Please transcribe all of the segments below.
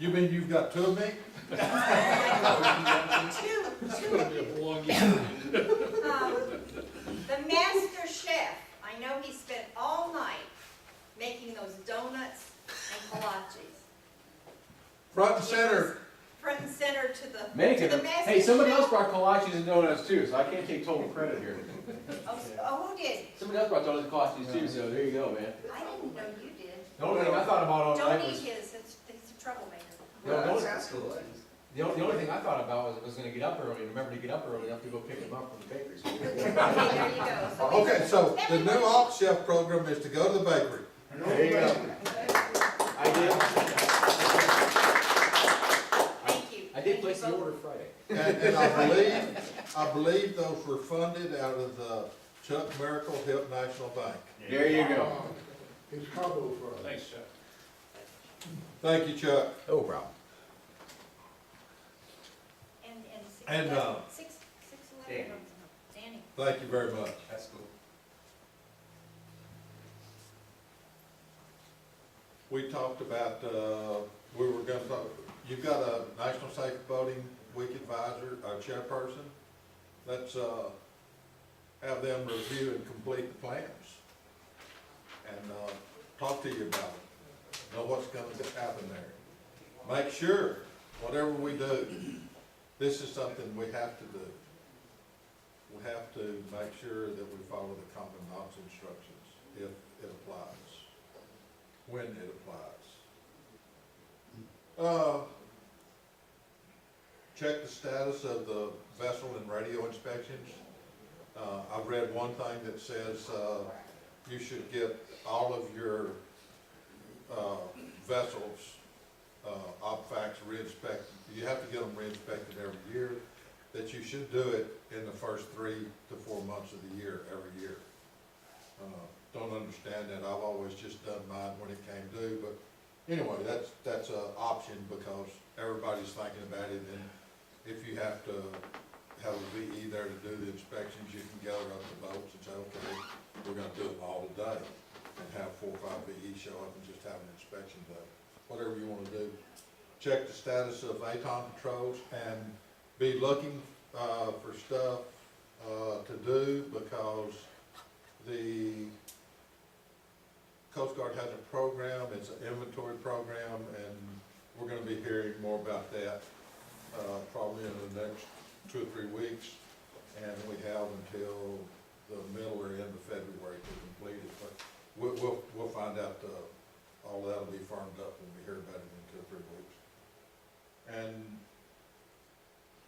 You mean you've got two of me? Two. It's gonna be a long year. The master chef, I know he spent all night making those donuts and kolaches. Front and center. Front and center to the Making them. master Hey, somebody chef. else brought kolaches and donuts too, so I can't take total credit here. Oh, who did? Somebody else brought donuts and kolaches too, so there you go, man. I didn't know you did. The only thing I thought about all Don't night eat was, his, it's a troublemaker. the only thing I thought about was gonna get up early, and remember to get up early enough to go pick them up from the bakery. So- Okay, there you go. So Okay, so the new Alt Chef program is to go to the bakery. There you go. I did. Thank you. I did place the order Friday. And I believe those were funded out of the Chuck Miracle Hill National Bank. There you go. It's combo for us. Thanks, Chuck. Thank you, Chuck. No problem. And And, 611 runs them. Danny. Thank you very much. That's cool. We talked about, we were gonna talk, you've got a National Safe Boating Week advisor, chairperson. Let's, have them review and complete the plans. And, talk to you about it. Know what's gonna happen there. Make sure, whatever we do, this is something we have to do. We have to make sure that we follow the commandant's instructions, if it applies, when it applies. Check the status of the vessel and radio inspections. I've read one thing that says, you should get all of your, vessels, OPFACs re-inspected. You have to get them re-inspected every year, that you should do it in the first 3 to 4 months of the year, every year. Don't understand that, I've always just done mine when it came due, but anyway, that's an option because everybody's thinking about it, and if you have to have a VE there to do the inspections, you can gather up the boats and say, okay, we're gonna do them all today, and have 4 or 5 VEs show up and just have an inspection day, whatever you wanna do. Check the status of ATON patrols and be looking, for stuff, to do, because the Coast Guard has a program, it's an inventory program, and we're gonna be hearing more about that, probably in the next 2 or 3 weeks, and we have until the middle or end of February to complete it, but we'll find out, all that'll be firmed up when we hear about it in 2 or 3 weeks. And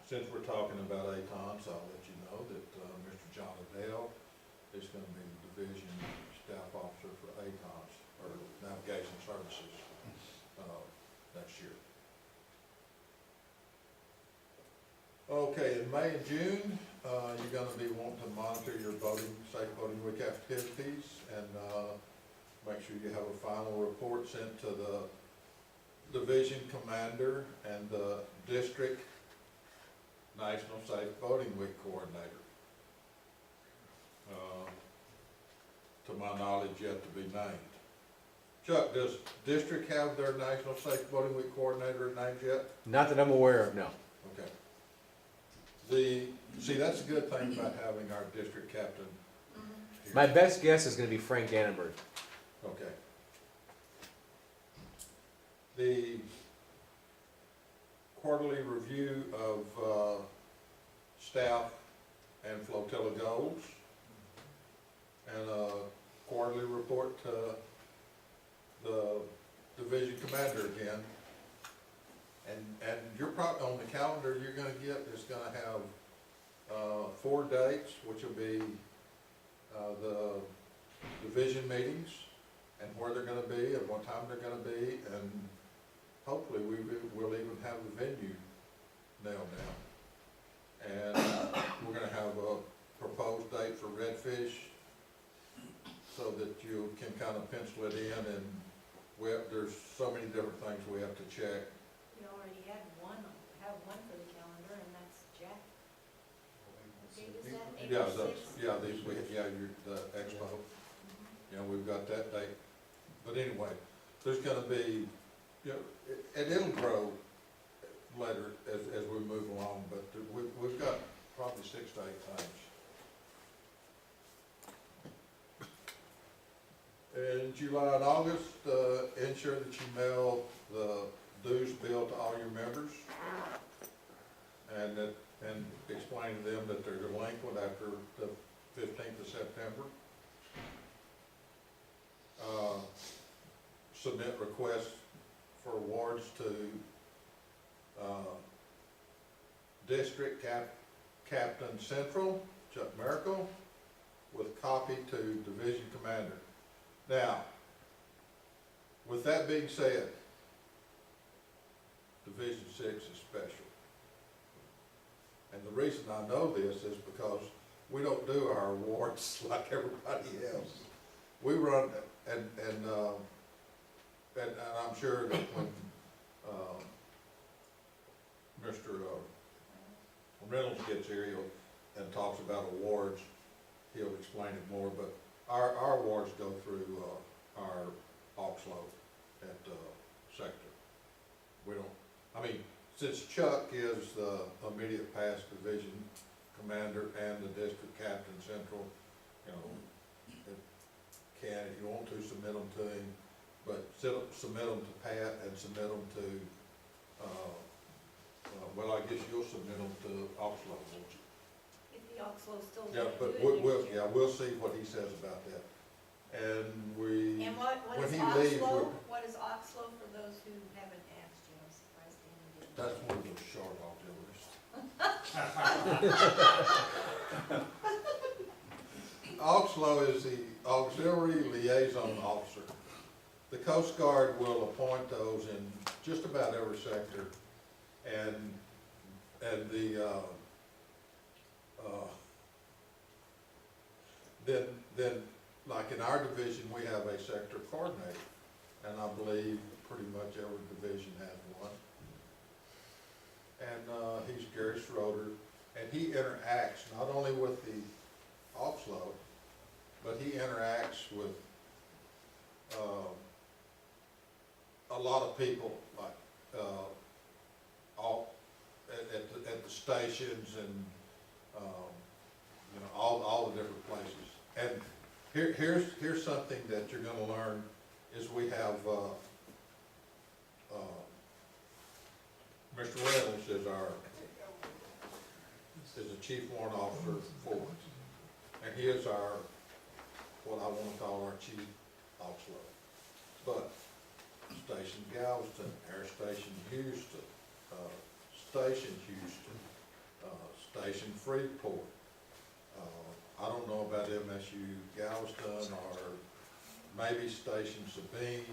since we're talking about ATONs, I'll let you know that, Mr. John Adele is gonna be the division staff officer for ATONs, or Navigation Services, next year. Okay, in May and June, you're gonna be wanting to monitor your Safe Boating Week activities, and, make sure you have a final report sent to the division commander and the district National Safe Boating Week coordinator. To my knowledge, yet to be named. Chuck, does district have their National Safe Boating Week coordinator named yet? Not that I'm aware of, no. Okay. See, that's a good thing about having our district captain here. My best guess is gonna be Frank Dannenberg. Okay. The quarterly review of, staff and flotilla goals, and a quarterly report to the division commander again. And you're probably, on the calendar you're gonna get, is gonna have, 4 dates, which will be, the division meetings, and where they're gonna be, and what time they're gonna be, and hopefully we'll even have the venue nailed down. And we're gonna have a proposed date for Redfish, so that you can kind of pencil it in, and there's so many different things we have to check. We already have one for the calendar, and that's Jack. Is that April 6th? The expo. Yeah, we've got that date. But anyway, there's gonna be, you know, and it'll grow later as we move along, but we've got probably 6 to 8 things. In July and August, ensure that you mail the dues bill to all your members, and explain to them that they're delinquent after the 15th of September. Submit requests for awards to District Captain Central, Chuck Miracle, with copy to Division Commander. Now, with that being said, Division 6 is special. And the reason I know this is because we don't do our awards like everybody else. We run, and I'm sure that when Mr. Reynolds gets here, and talks about awards, he'll explain it more, but our awards go through our Oxlow at Sector. We don't, I mean, since Chuck is the immediate past division commander and the district captain central, you know, if you want to, submit them to him, but submit them to Pat and submit them to, well, I guess you'll submit them to Oxlow, won't you? If the Oxlow still Yeah, won't but do it next year. we'll see what he says about that. And And what when is he leaves, Oxlow? What is Oxlow for those who haven't asked you? I'm surprised Danny didn't. that's one of those short auxiliaries. Oxlow is the auxiliary liaison officer. The Coast Guard will appoint those in just about every sector, and then like in our division, we have a sector coordinator, and I believe pretty much every division has one. And he's Gary Schroeder, and he interacts not only with the Oxlow, but he interacts with a lot of people, like all at the stations and you know, all the different places. And here's something that you're going to learn is we have Mr. Reynolds is the chief warrant officer for us, and he is our, what I want to call our chief Oxlow. But Station Galveston, Air Station Houston, Station Houston, Station Freeport, I don't know about MSU Galveston or maybe Station Sabine.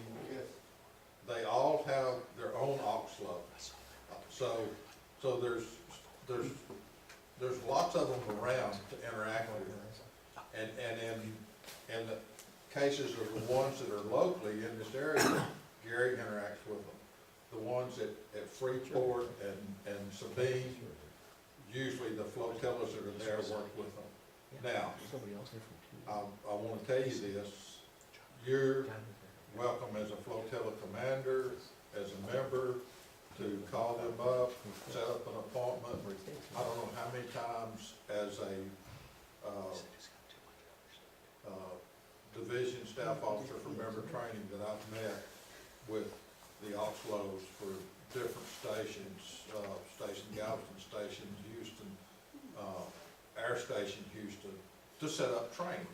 They all have their own Oxlow. So there's lots of them around to interact with. And in the cases of the ones that are locally in this area, Gary interacts with them. The ones at Freeport and Sabine, usually the flotillas that are there work with them. Now, I want to tell you this, you're welcome as a flotilla commander, as a member, to call them up, set up an appointment. I don't know how many times as a division staff officer for member training that I've met with the Oxlows for different stations, Station Galveston, Station Houston, Air Station Houston, to set up training.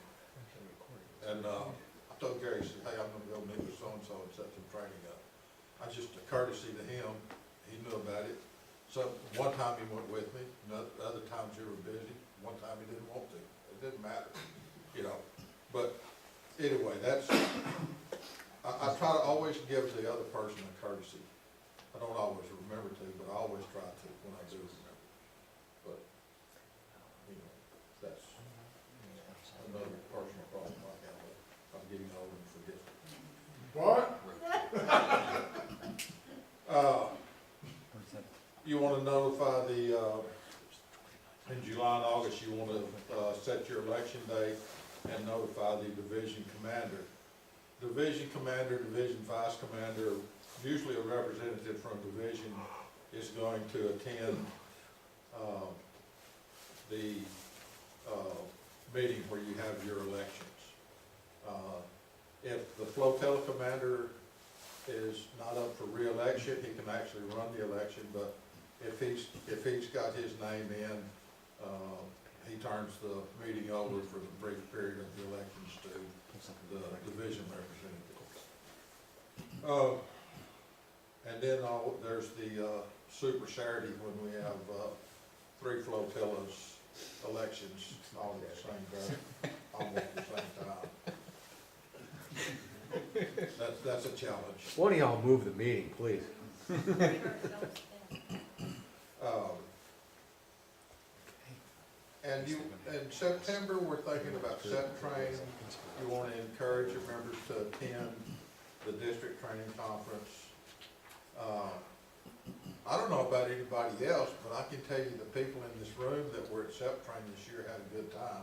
And I told Gary, I said, hey, I'm gonna go meet with so-and-so and set some training up. I just, a courtesy to him, he knew about it. So one time he went with me, other times you were busy, one time he didn't want to. It didn't matter, you know. But anyway, that's, I try to always give the other person a courtesy. I don't always remember to, but I always try to when I do remember. But, you know, that's another personal problem I have. I'm getting old and forgetful. What? You want to notify the, in July and August, you want to set your election date and notify the division commander. Division commander, division vice commander usually a representative from division is going to attend, the, meeting where you have your elections. If the flotilla commander is not up for re-election, he can actually run the election, but if he's got his name in, he turns the meeting over for the brief period of the elections to the division representative. And then there's the Super Saturday when we have 3 flotillas elections all at the same day, almost at the same time. That's a challenge. One of y'all move the meeting, please. And in September, we're thinking about SEP training. We want to encourage your members to attend the district training conference. I don't know about anybody else, but I can tell you the people in this room that were at SEP training this year had a good time.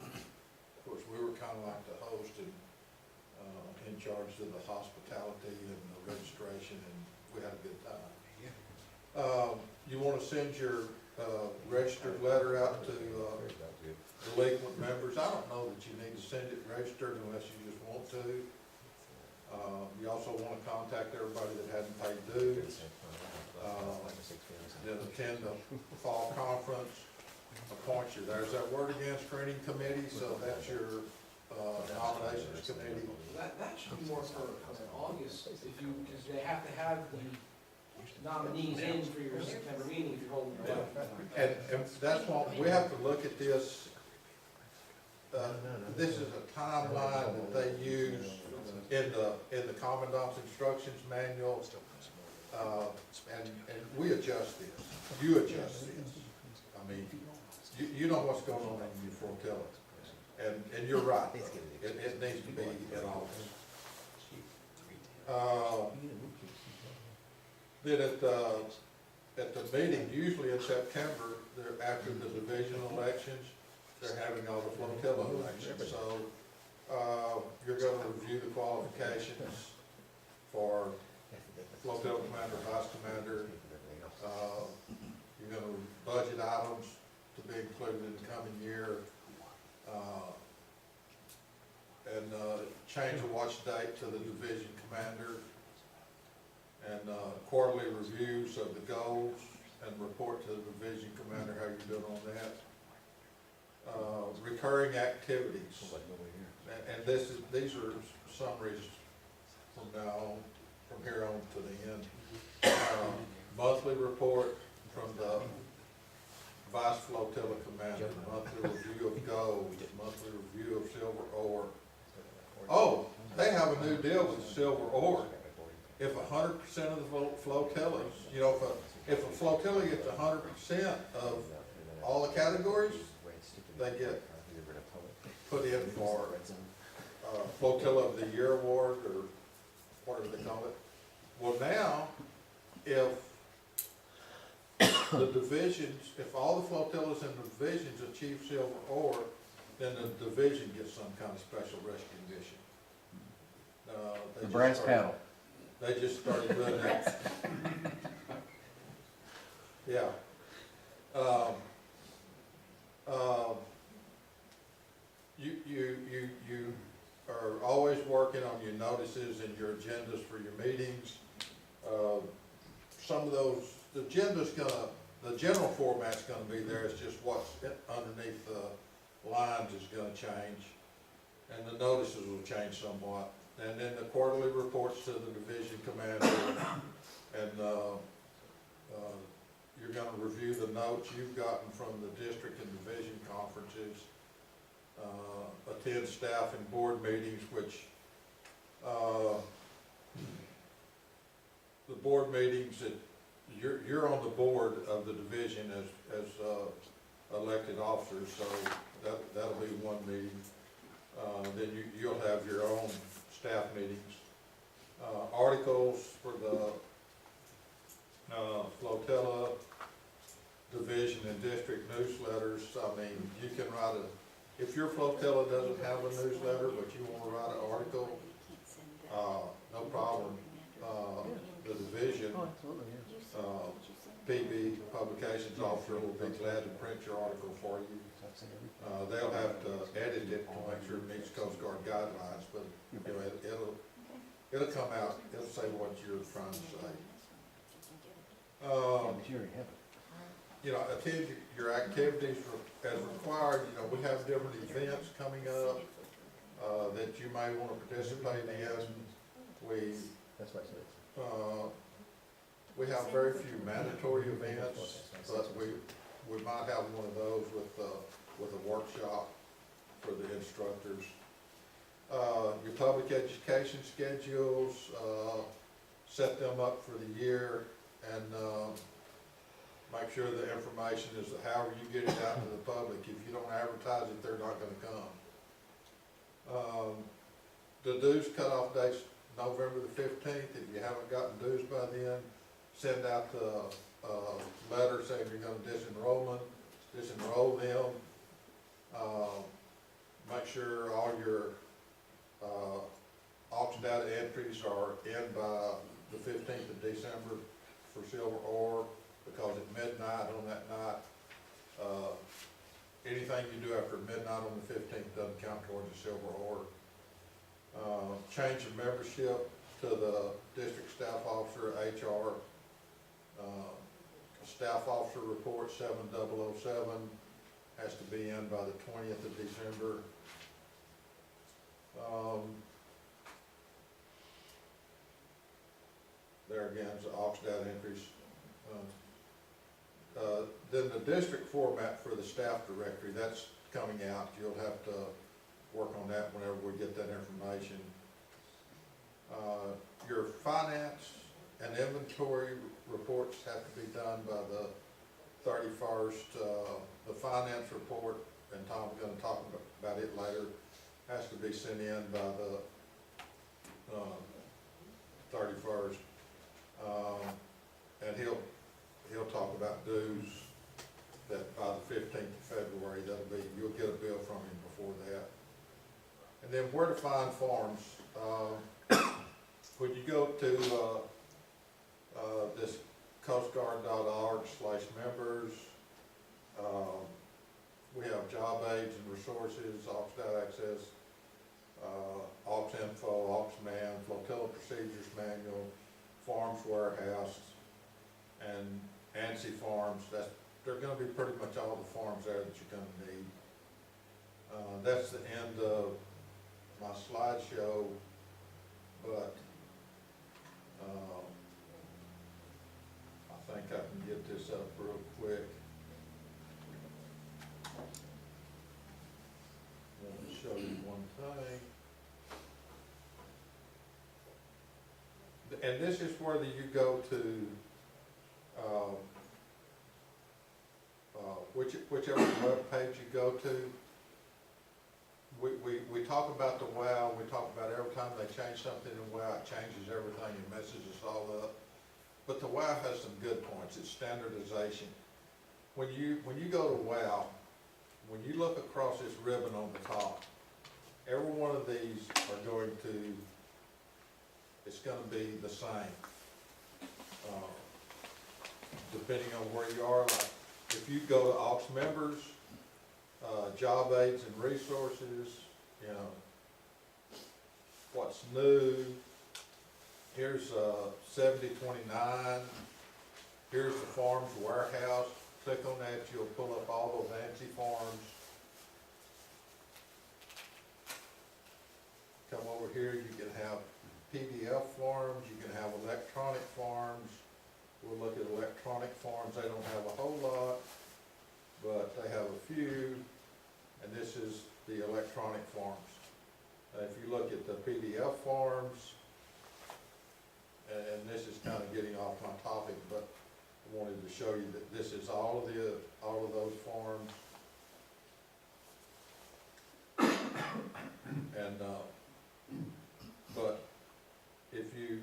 Of course, we were kind of like the host and in charge of the hospitality and the registration, and we had a good time. You want to send your registered letter out to delinquent members. I don't know that you need to send it registered unless you just want to. You also want to contact everybody that hadn't paid dues. Then attend the fall conference, appoint you. There's that word again, screening committee, so that's your nominations committee. That should be more for August, if you, because they have to have the nominees in for your September meeting if you're holding your election. And that's why we have to look at this. This is a timeline that they use in the commandant's instructions manual. And we adjust this, you adjust this. I mean, you know what's going on in your flotilla. And you're right, it needs to be in August. Then at the meeting, usually in September, they're after the divisional elections, they're having all the flotilla elections. So, you're gonna review the qualifications for flotilla commander, vice commander. You're gonna budget items to be included in the coming year. And change the watch date to the division commander. And quarterly reviews of the goals and report to the division commander how you're doing on that. Recurring activities. And these are summaries from now on, from here on to the end. Monthly report from the vice flotilla commander, monthly review of goals, monthly review of silver ore. Oh, they have a new deal with silver ore. If 100% of the flotillas, you know, if a flotilla gets 100% of all the categories, they get put in for Flotilla of the Year award, or whatever they call it. Well, now, if the divisions, if all the flotillas in the divisions achieve silver ore, then the division gets some kind of special recognition. The brass paddle. They just started doing that. Yeah. You are always working on your notices and your agendas for your meetings. Some of those, the agenda's the general format's gonna be there, it's just what's underneath the lines is gonna change. And the notices will change somewhat. And then the quarterly reports to the division commander, and you're gonna review the notes you've gotten from the district and division conferences, attend staff and board meetings, which, the board meetings that, you're on the board of the division as elected officers, so that'll be one meeting. Then you'll have your own staff meetings. Articles for the flotilla, division and district newsletters. I mean, you can write if your flotilla doesn't have a newsletter, but you want to write an article, no problem. The division, Oh, absolutely, yeah. PB Publications Officer will be glad to print your article for you. They'll have to edit it to make sure it meets Coast Guard guidelines, but, you know, it'll come out, it'll say what you're trying to say. Yeah, but you already have it. You know, attend your activities as required. You know, we have different events coming up, that you may want to participate in. That's what I said. We have very few mandatory events, but we might have one of those with a workshop for the instructors. Your public education schedules, set them up for the year, and make sure the information is, however you get it out to the public. If you don't advertise it, they're not gonna come. The dues cutoff date's November the 15th. If you haven't gotten dues by then, send out the letter saying you're gonna disenroll them. Make sure all your auction data entries are in by the 15th of December for silver ore, because at midnight on that night, anything you do after midnight on the 15th doesn't count towards the silver ore. Change of membership to the district staff officer, HR. Staff officer report 7007 has to be in by the 20th of December. There again, the auction data entries. Then the district format for the staff directory, that's coming out. You'll have to work on that whenever we get that information. Your finance and inventory reports have to be done by the 31st. The finance report, and Tom's gonna talk about it later, has to be sent in by the 31st. And he'll talk about dues that by the 15th of February, you'll get a bill from him before that. And then where to find forms. When you go to this coastguard.org/members, we have job aids and resources, auction data access, auction info, auction man, flotilla procedures manual, farms warehouse, and ANSI farms. They're gonna be pretty much all the farms there that you're gonna need. That's the end of my slideshow, but I think I can get this up real quick. Let me show you one thing. And this is whether you go to whichever web page you go to. We talk about the WOW, we talk about every time they change something in WOW, it changes everything and messes us all up. But the WOW has some good points. It's standardization. When you go to WOW, when you look across this ribbon on the top, every one of these are going to, it's gonna be the same. Depending on where you are, like if you go to auction members, job aids and resources, you know, what's new, here's 7029, here's the farms warehouse. Click on that, you'll pull up all those ANSI farms. Come over here, you can have PDF forms, you can have electronic forms. We'll look at electronic forms. They don't have a whole lot, but they have a few, and this is the electronic forms. If you look at the PDF forms, and this is kind of getting off my topic, but I wanted to show you that this is all of those forms. And, but if you,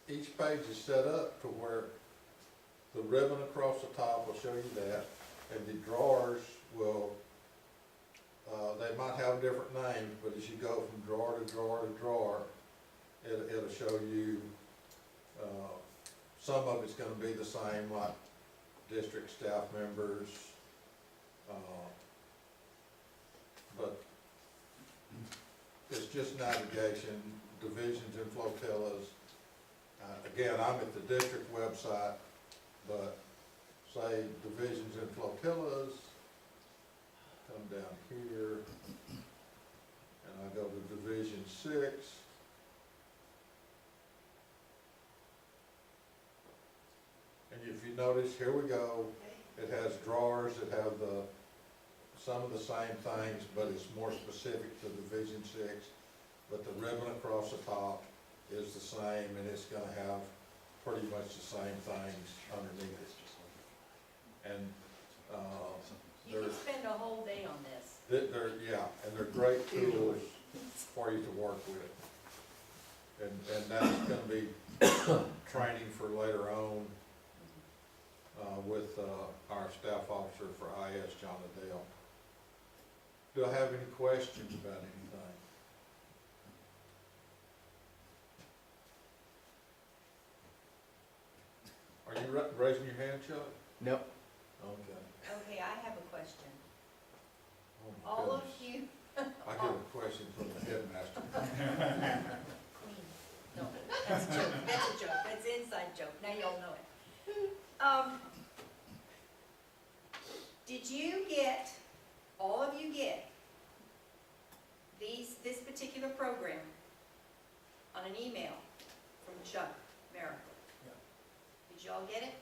each page is set up to where the ribbon across the top will show you that, and the drawers will, they might have have different names, but as you go from drawer to drawer to drawer, it'll show you, some of it's gonna be the same, like district staff members, but it's just navigation, divisions and flotillas. Again, I'm at the district website, but say divisions and flotillas, come down here, and I go to Division 6. And if you notice, here we go, it has drawers that have some of the same things, but it's more specific to Division 6. But the ribbon across the top is the same, and it's gonna have pretty much the same things underneath it. And, You could spend a whole day on this. and they're great tools for you to work with. And that's gonna be training for later on, with, our staff officer for IS, John Adele. Do I have any questions about anything? Are you raising your hand, Chuck? Nope. Okay. Okay, I have a question. Oh, my All of goodness. you, I get a question from the headmaster. Queen, no, that's a joke, that's an inside joke, now y'all know it. Did you get, all of you get this particular program on an email from Chuck Miracle? Did y'all get it?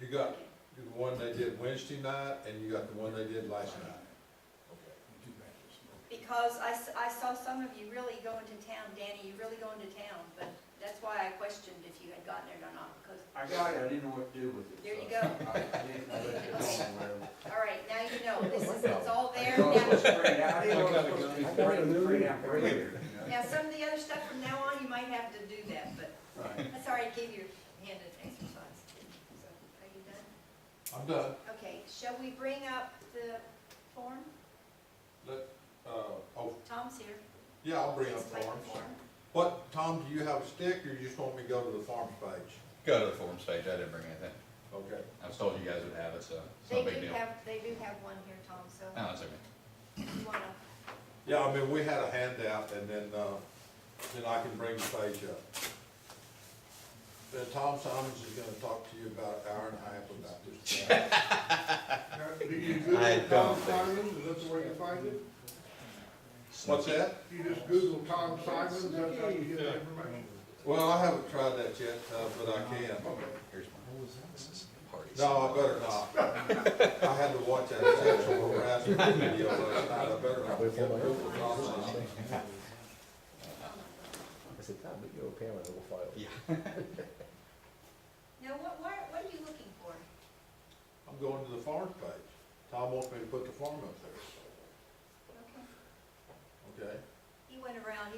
You got Okay. the one they did Wednesday night, and you got the one they did last night. Because I saw some of you really going to town, Danny, you really going to town, but that's why I questioned if you had gotten it or not, because, I got it, I didn't know what to do with it. there you so go. I didn't, I let it go somewhere. All right, now you know, it's all I there didn't know it was now. supposed to print out, I didn't know it was supposed to be printed out for later. Now, some of the other stuff from now on, you might have to do that, but Right. that's all right, give your hand an exercise. So, are you done? I'm done. Okay, shall we bring up the form? Tom's here. Yeah, I'll bring up Explain the forms. form. What, Tom, do you have a stick, or you just want me to go to the forms page? Go to the forms page, I didn't bring anything. Okay. I was told you guys would have it, so it's They no big do deal. have one here, Tom, so No, it's okay. you wanna, Yeah, I mean, we had a handout, and then I can bring the page up. Then Tom Simons is gonna talk to you about an hour and a half about this. Now, do you Google I Tom don't think- Simons, is that the way you find it? What's that? You just Google Tom Simons, that's how you get the information? Well, I haven't tried that yet, but I can. Here's mine. This is party. No, I better not. I had to watch that sexual harassment video last night, I better not Probably get pull my Google Tom own. Simons. I said, Tom, but you're okay with a little file. Yeah. now, what are you looking for? I'm going to the farms page. Tom wants me to put the farm up there, Okay. okay? He went around,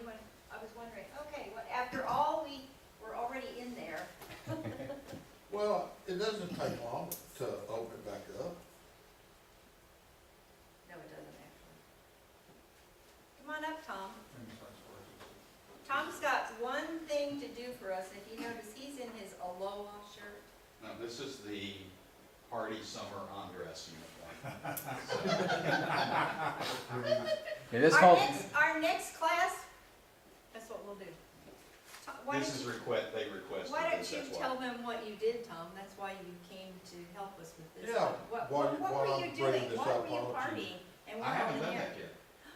I was wondering, okay, well, after all, we were already in there. Well, it doesn't take long to open it back up. No, it doesn't actually. Come on up, Tom. Tom's got one thing to do for us. If you notice, he's in his Aloha shirt. No, this is the party summer undress uniform. It is called, Our next class, that's what we'll do. Why This don't is you- they requested Why don't this, you that's why. tell them what you did, Tom? That's why you came to help us with this. Yeah, What while were I'm you bringing doing? this Why up, were why you don't partying? And we're I all haven't in done here. that yet.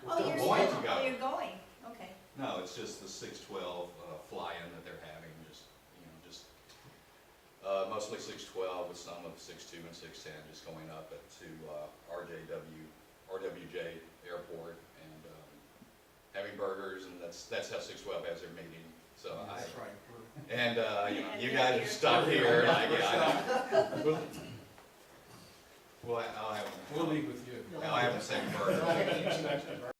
Oh, you're going to still, go. oh, you're going, okay. No, it's just the 612 fly-in that they're having, mostly 612 with some of 62 and 610, just going up to RWJ Airport and having burgers, and that's how 612 has their meeting. So That's right. and you Yeah, guys here. are stuck here. Well, I'll have We'll leave with you. I'll have the same burger. Some extra